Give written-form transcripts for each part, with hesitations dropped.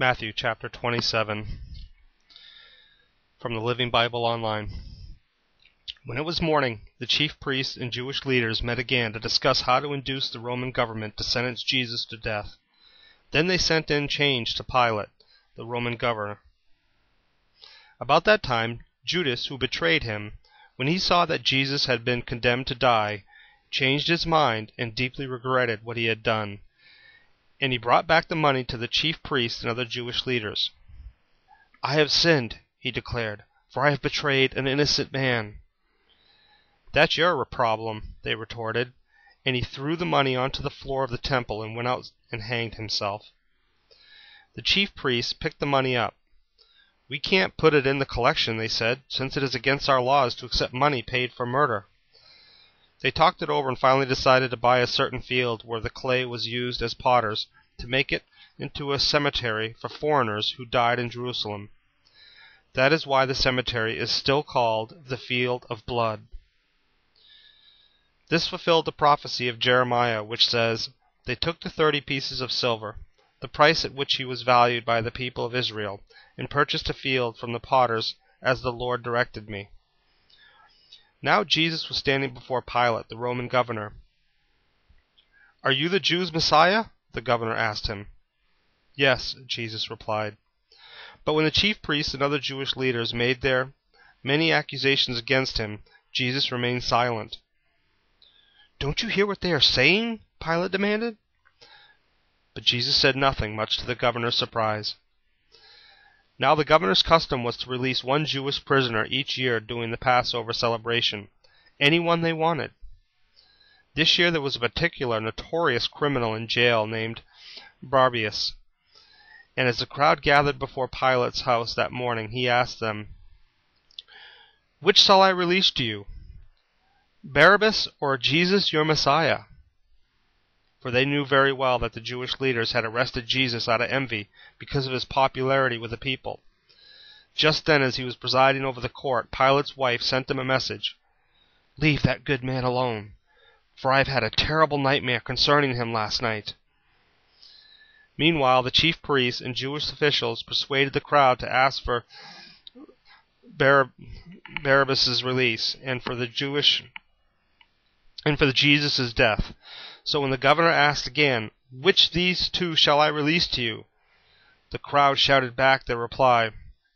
Matthew chapter 27, from the Living Bible Online. When it was morning, the chief priests and Jewish leaders met again to discuss how to induce the Roman government to sentence Jesus to death. Then they sent in chains to Pilate, the Roman governor. About that time, Judas, who betrayed him, when he saw that Jesus had been condemned to die, changed his mind and deeply regretted what he had done. And he brought back the money to the chief priests and other Jewish leaders. "I have sinned," he declared, "for I have betrayed an innocent man." "That's your problem," they retorted, and he threw the money onto the floor of the temple and went out and hanged himself. The chief priests picked the money up. "We can't put it in the collection," they said, "since it is against our laws to accept money paid for murder." They talked it over and finally decided to buy a certain field where the clay was used as potters to make it into a cemetery for foreigners who died in Jerusalem. That is why the cemetery is still called the Field of Blood. This fulfilled the prophecy of Jeremiah, which says, "They took the 30 pieces of silver, the price at which he was valued by the people of Israel, and purchased a field from the potters as the Lord directed me." Now Jesus was standing before Pilate, the Roman governor. "Are you the Jews' Messiah?" the governor asked him. "Yes," Jesus replied. But when the chief priests and other Jewish leaders made their many accusations against him, Jesus remained silent. "Don't you hear what they are saying?" Pilate demanded. But Jesus said nothing, much to the governor's surprise. Now the governor's custom was to release one Jewish prisoner each year during the Passover celebration, anyone they wanted. This year there was a particular notorious criminal in jail named Barabbas, and as the crowd gathered before Pilate's house that morning, he asked them, "Which shall I release to you, Barabbas or Jesus your Messiah?" For they knew very well that the Jewish leaders had arrested Jesus out of envy because of his popularity with the people. Just then, as he was presiding over the court, Pilate's wife sent him a message. "Leave that good man alone, for I have had a terrible nightmare concerning him last night." Meanwhile, the chief priests and Jewish officials persuaded the crowd to ask for Barabbas' release and for Jesus' death. So when the governor asked again, "Which these two shall I release to you?" the crowd shouted back their reply,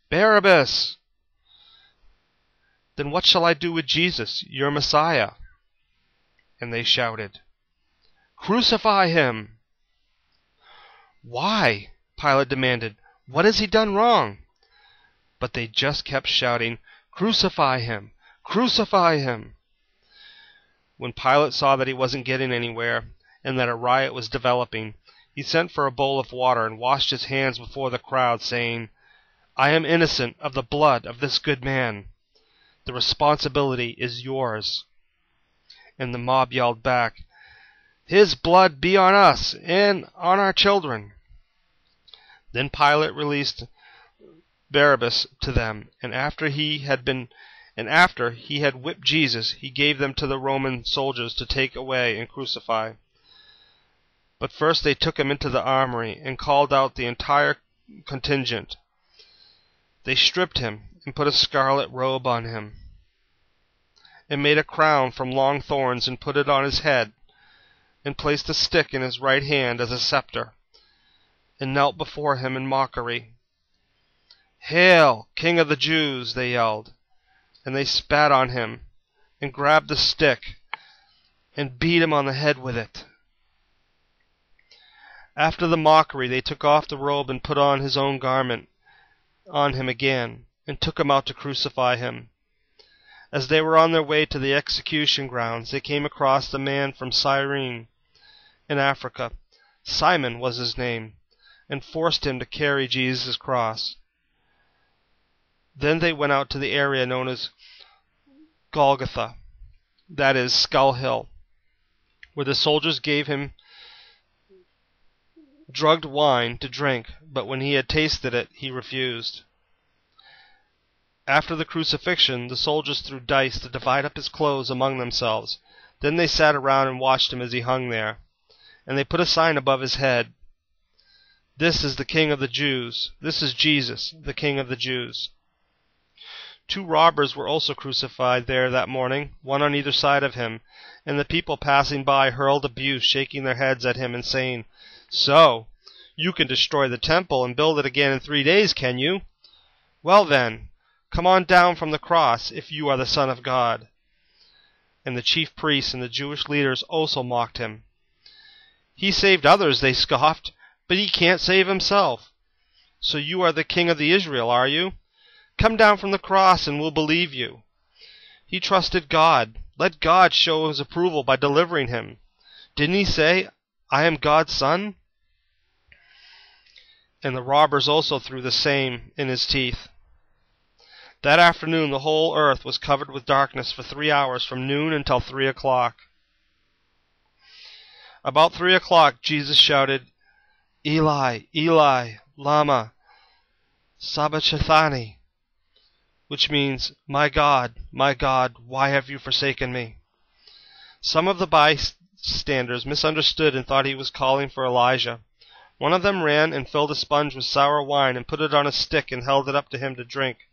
"Barabbas!" "Then what shall I do with Jesus, your Messiah?" And they shouted, "Crucify him!" "Why?" Pilate demanded. "What has he done wrong?" But they just kept shouting, "Crucify him! Crucify him!" When Pilate saw that he wasn't getting anywhere, and that a riot was developing, he sent for a bowl of water and washed his hands before the crowd, saying, "I am innocent of the blood of this good man. The responsibility is yours." And the mob yelled back, "His blood be on us and on our children." Then Pilate released Barabbas to them, and after he had whipped Jesus, he gave them to the Roman soldiers to take away and crucify. But first they took him into the armory and called out the entire contingent. They stripped him and put a scarlet robe on him, and made a crown from long thorns and put it on his head, and placed a stick in his right hand as a scepter, and knelt before him in mockery. "Hail, King of the Jews!" they yelled. And they spat on him, and grabbed the stick, and beat him on the head with it. After the mockery, they took off the robe and put on his own garment on him again, and took him out to crucify him. As they were on their way to the execution grounds, they came across a man from Cyrene in Africa. Simon was his name, and forced him to carry Jesus' cross. Then they went out to the area known as Golgotha, that is, Skull Hill, where the soldiers gave him drugged wine to drink, but when he had tasted it, he refused. After the crucifixion, the soldiers threw dice to divide up his clothes among themselves. Then they sat around and watched him as he hung there, and they put a sign above his head. "This is the King of the Jews. This is Jesus, the King of the Jews." 2 robbers were also crucified there that morning, one on either side of him, and the people passing by hurled abuse, shaking their heads at him and saying, "So, you can destroy the temple and build it again in 3 days, can you? Well then, come on down from the cross if you are the Son of God." And the chief priests and the Jewish leaders also mocked him. "He saved others," they scoffed, "but he can't save himself. So you are the King of the Israel, are you? Come down from the cross and we'll believe you. He trusted God. Let God show his approval by delivering him. Didn't he say, 'I am God's son'?" And the robbers also threw the same in his teeth. That afternoon the whole earth was covered with darkness for 3 hours, from noon until 3 o'clock. About 3 o'clock Jesus shouted, "Eli, Eli, lama sabachthani," which means, my God, why have you forsaken me?" Some of the bystanders misunderstood and thought he was calling for Elijah. One of them ran and filled a sponge with sour wine and put it on a stick and held it up to him to drink.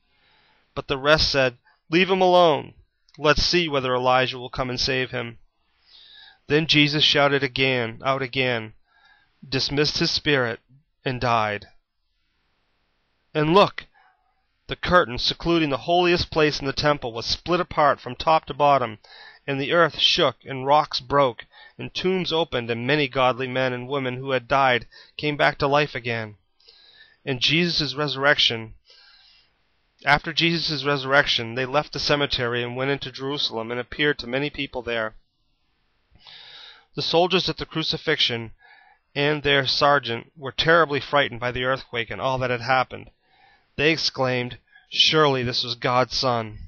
But the rest said, "Leave him alone. Let's see whether Elijah will come and save him." Then Jesus shouted out again, dismissed his spirit, and died. And look! The curtain secluding the holiest place in the temple was split apart from top to bottom, and the earth shook, and rocks broke, and tombs opened, and many godly men and women who had died came back to life again. After Jesus' resurrection, they left the cemetery and went into Jerusalem and appeared to many people there. The soldiers at the crucifixion and their sergeant were terribly frightened by the earthquake and all that had happened. They exclaimed, "Surely this was God's Son."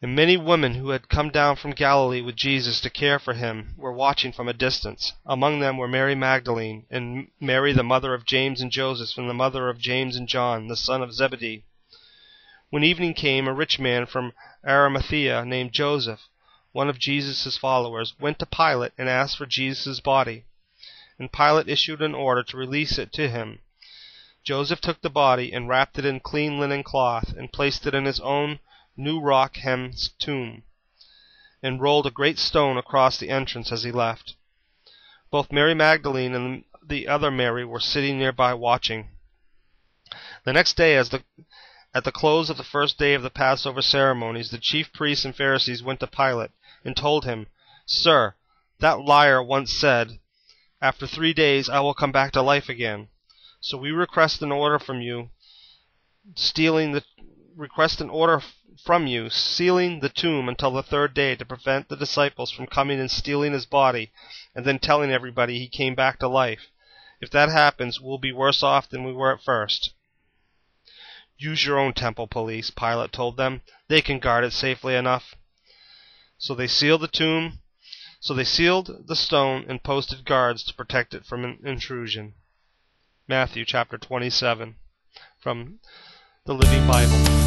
And many women who had come down from Galilee with Jesus to care for him were watching from a distance. Among them were Mary Magdalene, and Mary the mother of James and Joseph, and the mother of James and John, the son of Zebedee. When evening came, a rich man from Arimathea named Joseph, one of Jesus' followers, went to Pilate and asked for Jesus' body. And Pilate issued an order to release it to him. Joseph took the body and wrapped it in clean linen cloth and placed it in his own new rock-hewn tomb, and rolled a great stone across the entrance as he left. Both Mary Magdalene and the other Mary were sitting nearby watching. The next day, at the close of the first day of the Passover ceremonies, the chief priests and Pharisees went to Pilate and told him, "Sir, that liar once said, 'After 3 days I will come back to life again.' So we request an order from you, sealing the tomb until the 3rd day, to prevent the disciples from coming and stealing his body and then telling everybody he came back to life. If that happens, we'll be worse off than we were at first." "Use your own temple police," Pilate told them. "They can guard it safely enough." So they sealed the stone and posted guards to protect it from an intrusion. Matthew chapter 27, from the Living Bible.